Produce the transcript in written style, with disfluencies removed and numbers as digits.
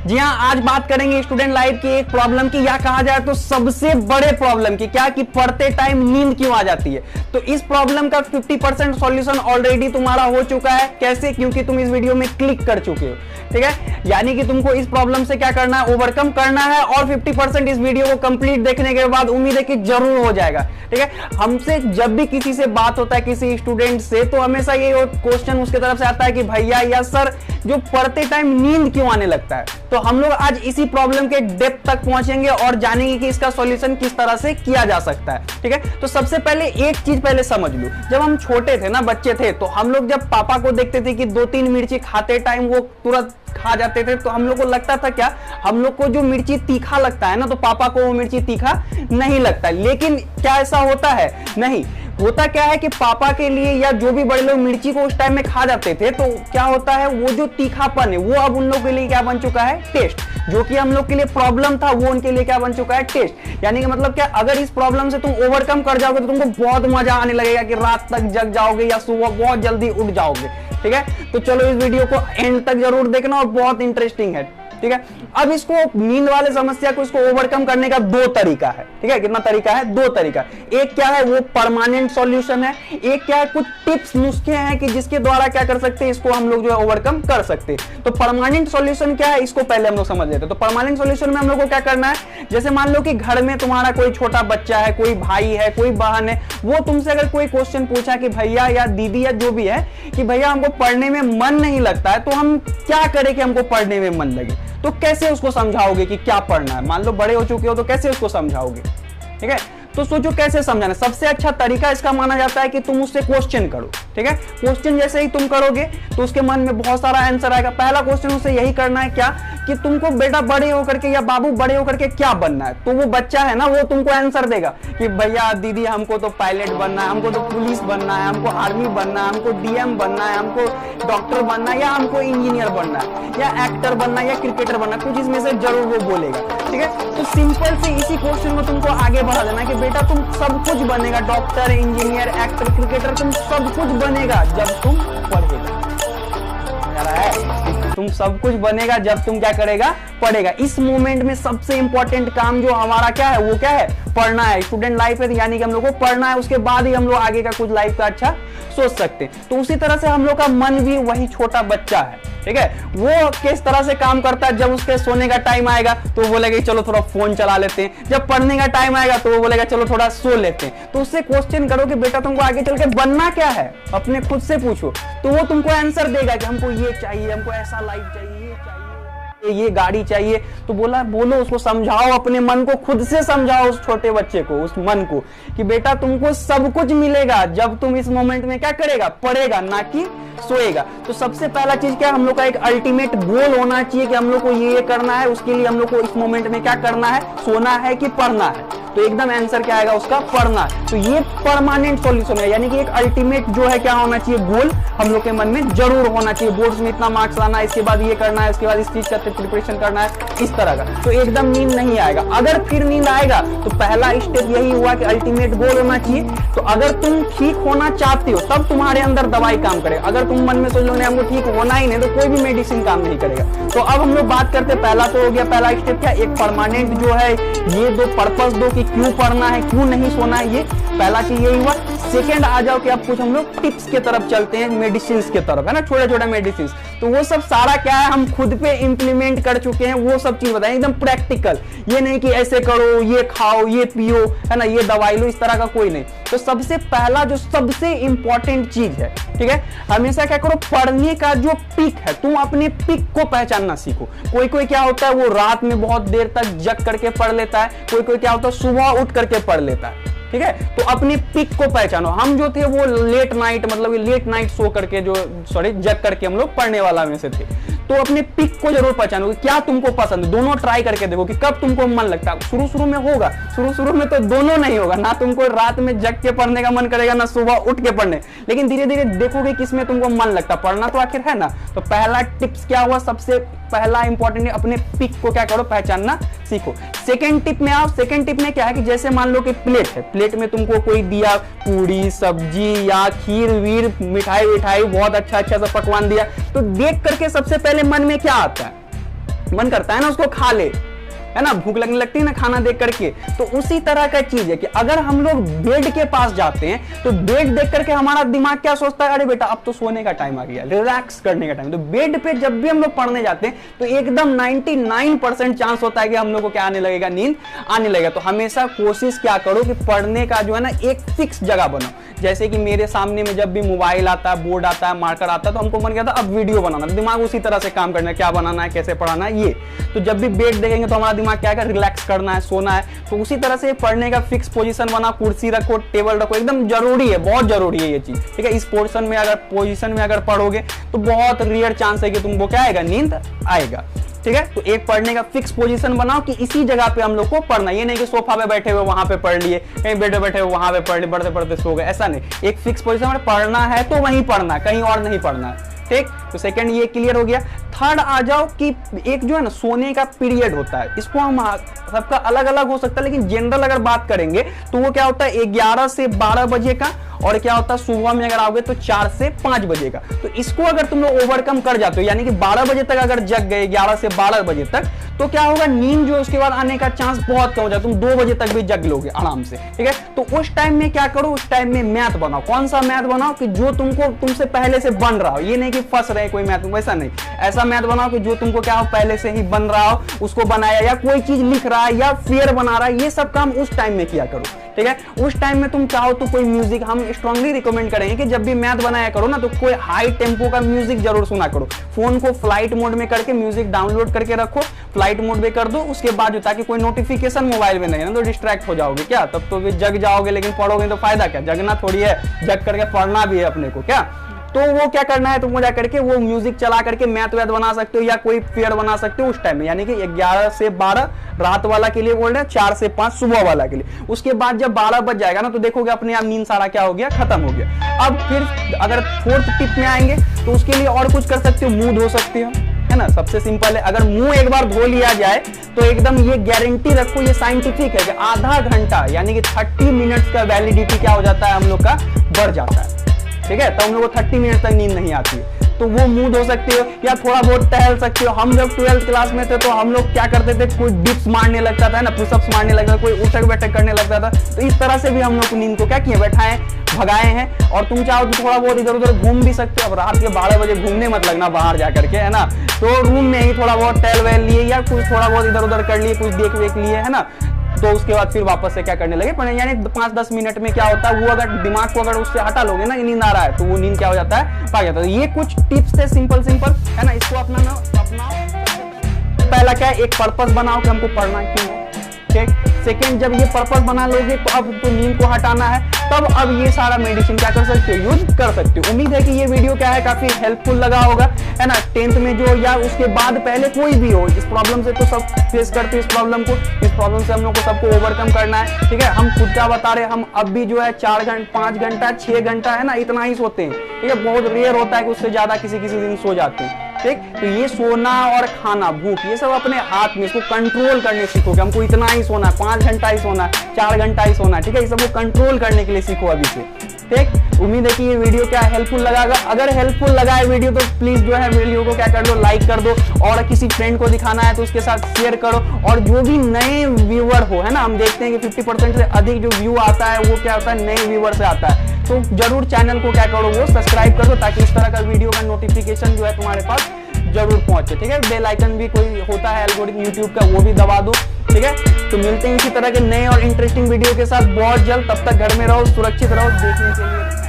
जी हाँ, आज बात करेंगे स्टूडेंट लाइफ की एक प्रॉब्लम की, या कहा जाए तो सबसे बड़े प्रॉब्लम की, क्या कि पढ़ते टाइम नींद क्यों आ जाती है। तो इस प्रॉब्लम का 50% सॉल्यूशन ऑलरेडी तुम्हारा हो चुका है। कैसे? क्योंकि तुम इस वीडियो में क्लिक कर चुके हो, ठीक है। यानी कि तुमको इस प्रॉब्लम से क्या करना है, ओवरकम करना है। और 50% इस वीडियो को कंप्लीट देखने के बाद उम्मीद है कि जरूर हो जाएगा, ठीक है। हमसे जब भी किसी से बात होता है, किसी स्टूडेंट से, तो हमेशा ये क्वेश्चन उसके तरफ से आता है कि भैया या सर, जो पढ़ते टाइम नींद क्यों आने लगता है। तो हम लोग आज इसी प्रॉब्लम के डेप्थ तक पहुंचेंगे और जानेंगे कि इसका सॉल्यूशन किस तरह से किया जा सकता है, ठीक है। तो सबसे पहले एक चीज पहले समझ लो, जब हम छोटे थे ना, बच्चे थे, तो हम लोग जब पापा को देखते थे कि 2-3 मिर्ची खाते टाइम वो तुरंत खा जाते थे, तो हम लोग को लगता था क्या, हम लोग को जो मिर्ची तीखा लगता है ना, तो पापा को वो मिर्ची तीखा नहीं लगता। लेकिन क्या ऐसा होता है? नहीं होता। क्या है कि पापा के लिए या जो भी बड़े लोग मिर्ची को उस टाइम में खा जाते थे, तो क्या होता है, वो जो तीखापन है वो अब उन लोग के लिए क्या बन चुका है, टेस्ट। जो कि हम लोग के लिए प्रॉब्लम था, वो उनके लिए क्या बन चुका है, टेस्ट। यानी कि मतलब क्या, अगर इस प्रॉब्लम से तुम ओवरकम कर जाओगे तो तुमको बहुत मजा आने लगेगा कि रात तक जग जाओगे या सुबह बहुत जल्दी उठ जाओगे, ठीक है। तो चलो इस वीडियो को एंड तक जरूर देखना और बहुत इंटरेस्टिंग है, ठीक है। अब इसको नींद वाले समस्या को इसको ओवरकम करने का 2 तरीका है, ठीक है। कितना तरीका है? 2 तरीका। एक क्या है, वो परमानेंट सॉल्यूशन है। एक क्या है, कुछ टिप्स नुस्खे हैं कि जिसके द्वारा क्या कर सकते हैं, इसको हम लोग जो है ओवरकम कर सकते हैं। तो परमानेंट सॉल्यूशन क्या है, इसको पहले हम लोग समझ लेते हैं। तो परमानेंट सॉल्यूशन में हम लोग को क्या करना है, जैसे मान लो कि घर में तुम्हारा कोई छोटा बच्चा है, कोई भाई है, कोई बहन है, वो तुमसे अगर कोई क्वेश्चन पूछा कि भैया या दीदी या जो भी है कि भैया हमको पढ़ने में मन नहीं लगता है, तो हम क्या करें कि हमको पढ़ने में मन लगे। तो कैसे उसको समझाओगे कि क्या पढ़ना है? मान लो बड़े हो चुके हो, तो कैसे उसको समझाओगे, ठीक है। तो सोचो कैसे समझाना। सबसे अच्छा तरीका इसका माना जाता है कि तुम उससे क्वेश्चन करो, ठीक है। क्वेश्चन जैसे ही तुम करोगे तो उसके मन में बहुत सारा आंसर आएगा। पहला क्वेश्चन उसे यही करना है, क्या कि तुमको बेटा बड़े होकर के या बाबू बड़े होकर के क्या बनना है। तो वो बच्चा है ना, वो तुमको आंसर देगा कि भैया दीदी हमको तो पायलट बनना है, हमको तो पुलिस बनना है, हमको आर्मी बनना है, हमको डीएम बनना है, हमको डॉक्टर बनना है, या हमको इंजीनियर बनना है, या एक्टर बनना है, या क्रिकेटर बनना है। कुछ इसमें से जरूर वो बोलेगा, ठीक है। तो सिंपल से इसी क्वेश्चन को तुमको आगे बढ़ा देना कि बेटा तुम सब कुछ बनेगा, डॉक्टर, इंजीनियर, एक्टर, क्रिकेटर, तुम सब कुछ बनेगा जब तुम पढ़ेगा। तुम सब कुछ बनेगा जब तुम क्या करेगा, पढ़ेगा। इस मोमेंट में सबसे इंपॉर्टेंट काम जो हमारा क्या है, वो क्या है, पढ़ना है। स्टूडेंट लाइफ है, यानी कि हम लोग को पढ़ना है, उसके बाद ही हम लोग आगे का कुछ लाइफ का अच्छा सोच सकते हैं। तो उसी तरह से हम लोग का मन भी वही छोटा बच्चा है, ठीक है। वो किस तरह से काम करता है, जब उसके सोने का टाइम आएगा तो वो बोलेगा चलो थोड़ा फोन चला लेते हैं, जब पढ़ने का टाइम आएगा तो वो बोलेगा चलो थोड़ा सो लेते हैं। तो उससे क्वेश्चन करो कि बेटा तुमको आगे चल के बनना क्या है, अपने खुद से पूछो, तो वो तुमको आंसर देगा कि हमको ये चाहिए, हमको ऐसा लाइफ चाहिए, ये गाड़ी चाहिए। तो बोलो उसको, समझाओ, अपने मन को खुद से समझाओ, उस छोटे बच्चे को, उस मन को, कि बेटा तुमको सब कुछ मिलेगा जब तुम इस मोमेंट में क्या करेगा, पढ़ेगा, ना कि सोएगा। तो सबसे पहला चीज क्या है, हम लोग का एक अल्टीमेट गोल होना चाहिए कि हम लोग को ये करना है। उसके लिए हम लोग को इस मोमेंट में क्या करना है, सोना है कि पढ़ना है। तो एकदम आंसर क्या आएगा उसका, पढ़ना। तो ये परमानेंट सॉल्यूशन है, यानी कि एक अल्टीमेट जो है क्या होना चाहिए, गोल हम लोग के मन में जरूर होना चाहिए। बोर्ड्स में इतना मार्क्स लाना है, इसके बाद ये करना है, इसके बाद इस चीज का प्रिपरेशन करना है, इस तरह का। तो एकदम नींद नहीं आएगा। अगर फिर नींद आएगा तो पहला स्टेप यही हुआ कि अल्टीमेट गोल होना चाहिए। तो अगर तुम ठीक होना चाहते हो तब तुम्हारे अंदर दवाई काम करेगा। अगर तुम मन में सोच लो नहीं हमको ठीक होना ही नहीं, तो कोई भी मेडिसिन काम नहीं करेगा। तो अब हम लोग बात करते, पहला तो हो गया, पहला स्टेप क्या, एक परमानेंट जो है, ये 2 पर्पस दो कि क्यों पढ़ना है, क्यों नहीं सोना है, ये पहला चीज यही हुआ। सेकेंड आ जाओ कि अब कुछ हम लोग टिप्स के तरफ चलते हैं, मेडिसिन के तरफ, है ना, छोटा छोटा मेडिसिन। तो वो सब सारा क्या है, हम खुद पे इंप्लीमेंट कर चुके हैं, वो सब चीज बताएं एकदम प्रैक्टिकल। ये नहीं कि ऐसे करो, ये खाओ, ये पियो, है ना, ये दवाई लो, इस तरह का कोई नहीं। तो सबसे पहला जो सबसे इंपॉर्टेंट चीज है, ठीक है, हमेशा क्या करो, पढ़ने का जो पिक है, तुम अपने पिक को पहचानना सीखो। कोई कोई क्या होता है, वो रात में बहुत देर तक जग करके पढ़ लेता है, कोई कोई क्या होता है, सुबह उठ करके पढ़ लेता है, ठीक है। तो अपने पिक को पहचानो। हम जो थे वो लेट नाइट सो करके, जो जग करके हम लोग पढ़ने वाला में से थे। तो अपने पिक को जरूर पहचानो कि क्या तुमको पसंद है। दोनों ट्राई करके देखो कि कब तुमको मन लगता है। शुरू में होगा, शुरू में तो दोनों नहीं होगा, ना तुमको रात में जग के पढ़ने का मन करेगा, ना सुबह उठ के पढ़ने। लेकिन धीरे धीरे देखोगे किसमें तुमको मन लगता, पढ़ना तो आखिर है ना। तो पहला टिप्स क्या हुआ, सबसे पहला इंपॉर्टेंट है, अपने पिक को क्या करो, पहचानना सीखो। सेकंड टिप में आओ। सेकंड टिप में क्या है कि जैसे मान लो कि प्लेट है, प्लेट में तुमको कोई दिया, पूरी सब्जी या खीर वीर, मिठाई विठाई, बहुत अच्छा सा पकवान दिया, तो देख करके सबसे पहले मन में क्या आता है, मन करता है ना उसको खा ले, है ना, भूख लगने लगती है ना खाना देख करके। तो उसी तरह का चीज है कि अगर हम लोग बेड के पास जाते हैं तो बेड देख करके हमारा दिमाग क्या सोचता है, अरे बेटा अब तो सोने का टाइम आ गया, रिलैक्स करने का टाइम। तो बेड पे जब भी हम लोग पढ़ने जाते हैं तो एकदम 99% चांस होता है कि हम लोग को क्या आने लगेगा, नींद आने लगेगा। तो हमेशा कोशिश क्या करो कि पढ़ने का जो है ना एक फिक्स जगह बनाओ। जैसे कि मेरे सामने में जब भी मोबाइल आता है, बोर्ड आता है, मार्कर आता है, तो हमको मन किया था अब वीडियो बनाना, दिमाग उसी तरह से काम करना है, क्या बनाना है, कैसे पढ़ाना है ये। तो जब भी बेड देखेंगे तो हमारा दिमाग क्या है, रिलैक्स करना है, सोना है। तो उसी तरह से पढ़ने का फिक्स पोजीशन बना, कुर्सी रखो, टेबल रखो, एकदम जरूरी है, बहुत जरूरी है ये चीज, ठीक है। इस पोजीशन में अगर पढ़ोगे तो बहुत रेयर चांस है कि तुमको क्या आएगा, नींद आएगा, ठीक है। तो एक पढ़ने का फिक्स पोजीशन बनाओ कि इसी जगह पे हम लोग को पढ़ना, ये नहीं कि सोफा पे बैठे हुए वहां पे पढ़ लिए, कहीं बेड पे बैठे हुए वहां पे पढ़ लिए, पढ़ते पढ़ते सो गए, ऐसा नहीं। एक फिक्स पोजीशन में पढ़ना है तो वहीं पढ़ना, कहीं और नहीं पढ़ना है, ठीक। तो सेकंड ये क्लियर हो गया। थर्ड आ जाओ कि एक जो है ना सोने का पीरियड होता है, इसको हम सबका अलग अलग हो सकता है, लेकिन जनरल अगर बात करेंगे तो वो क्या होता है 11 से 12 बजे का, और क्या होता है सुबह में अगर आओगे तो 4 से 5 बजे का। तो इसको अगर तुम लोग ओवरकम कर जाते हो, यानी कि 12 बजे तक अगर जग गए, 11 से 12 बजे तक, तो क्या होगा, नींद जो उसके बाद आने का चांस बहुत कम हो जाता है, तुम 2 बजे तक भी जग लोगे आराम से, ठीक है। तो उस टाइम में क्या करो, उस टाइम में मैथ बनाओ। कौन सा मैथ बनाओ कि जो तुमसे पहले से बन रहा हो, ये नहीं कि फंस रहे कोई मैथ, वैसा नहीं। ऐसा मैथ बनाओ कि जो तुमको क्या हो पहले से ही बन रहा हो, उसको बनाया, या कोई चीज लिख रहा है या फेयर बना रहा है, ये सब काम उस टाइम में किया करो, ठीक है। उस टाइम में तुम चाहो तो कोई म्यूजिक, हम स्ट्रांगली रिकमेंड करेंगे कि जब भी मैथ बनाया करो ना तो कोई हाई टेम्पो का म्यूजिक जरूर सुना करो। फोन को फ्लाइट मोड में करके म्यूजिक डाउनलोड करके रखो, फ्लाइट मोड में कर दो, उसके बाद ताकि कोई नोटिफिकेशन मोबाइल में नहीं है ना, तो डिस्ट्रैक्ट हो जाओगे क्या, तब तो भी जग जाओगे, लेकिन पढ़ोगे तो फायदा क्या, जगना थोड़ी है, जग करके पढ़ना भी है अपने को क्या। तो वो क्या करना है, तुमको जा करके वो म्यूजिक चला करके मैथ वैथ बना सकते हो, या कोई फेयर बना सकते हो उस टाइम में, यानी कि 11 से 12 रात वाला के लिए बोल रहे हैं, 4 से 5 सुबह वाला के लिए। उसके बाद जब 12 बज जाएगा ना तो देखोगे अपने आप नींद सारा क्या हो गया, खत्म हो गया। अब फिर अगर फोर्थ टिप में आएंगे तो उसके लिए और कुछ कर सकते हो, मुंह धो सकते हो, है ना, सबसे सिंपल है। अगर मुंह एक बार धो लिया जाए तो एकदम ये गारंटी रखो, ये साइंटिफिक है कि आधा घंटा यानी कि 30 मिनट्स का वैलिडिटी क्या हो जाता है हम लोग का, बढ़ जाता है, ठीक है। तो हम लोग को 30 मिनट तक नींद नहीं आती है। तो वो मुंह धो सकते हो या थोड़ा बहुत टहल सकते हो। हम जब 12th क्लास में थे तो हम लोग क्या करते थे, कोई डिप्स मारने लगता था ना, पुशअप्स मारने लगता था, कोई उठक बैठक करने लगता था। तो इस तरह से भी हम लोग को नींद को क्या किए, बैठाए, भगाए हैं। और तुम चाहो तो थोड़ा बहुत इधर उधर घूम भी सकते हो। अब रात के 12 बजे घूमने मत लगना बाहर जा करके, है ना, तो रूम में ही थोड़ा बहुत टहल वहल लिए या कुछ थोड़ा बहुत इधर उधर कर लिए, कुछ देख वेख लिए, है ना। तो उसके बाद फिर वापस से क्या करने लगे, यानी 5-10 मिनट में क्या होता है, वो अगर दिमाग को अगर उससे हटा लोगे ना कि नींद आ रहा है, तो वो नींद क्या हो जाता है, भाग जाता है। ये कुछ टिप्स थे सिंपल है ना, इसको अपनाओ। पहला क्या है, एक पर्पस बनाओ कि हमको पढ़ना क्यों है, ठीक। सेकंड, जब ये पर्पस बना लोगे तो अब तो नींद को हटाना है, तब अब ये सारा मेडिसिन क्या कर सकते हो, यूज कर सकते हो। उम्मीद है कि ये वीडियो क्या है, काफी हेल्पफुल लगा होगा, है ना। 10th में जो या उसके बाद पहले कोई भी हो, इस प्रॉब्लम से तो सब फेस करते हैं, इस प्रॉब्लम से हम लोग को सबको ओवरकम करना है, ठीक है। हम खुद का बता रहे, हम अब भी जो है 4 घंटा 5 घंटा 6 घंटा है ना, इतना ही सोते हैं, ठीक है। बहुत रेयर होता है कि उससे ज्यादा किसी दिन सो जाते हैं, ठीक। तो ये सोना और खाना, भूख, ये सब अपने हाथ में, इसको कंट्रोल करने सीखोगे। हमको इतना ही सोना है, 5 घंटा ही सोना है, 4 घंटा ही सोना है, ठीक है। ये सबको कंट्रोल करने के लिए सीखो अभी से, ठीक। उम्मीद है कि ये वीडियो क्या हेल्पफुल लगा। अगर हेल्पफुल लगा है वीडियो तो प्लीज जो है वीडियो को क्या कर लो, लाइक कर दो, और किसी फ्रेंड को दिखाना है तो उसके साथ शेयर करो। और जो भी नए व्यूअर हो, है ना, हम देखते हैं कि 50% से अधिक जो व्यू आता है वो क्या होता है, नए व्यूअर से आता है। तो जरूर चैनल को क्या करो, वो सब्सक्राइब कर दो, ताकि इस तरह का वीडियो का नोटिफिकेशन जो है तुम्हारे पास जरूर पहुंचे, ठीक है। बेल आइकन भी कोई होता है एल्गोरिथम यूट्यूब का, वो भी दबा दो, ठीक है। तो मिलते हैं इसी तरह के नए और इंटरेस्टिंग वीडियो के साथ बहुत जल्द। तब तक घर में रहो, सुरक्षित रहो, देखने के लिए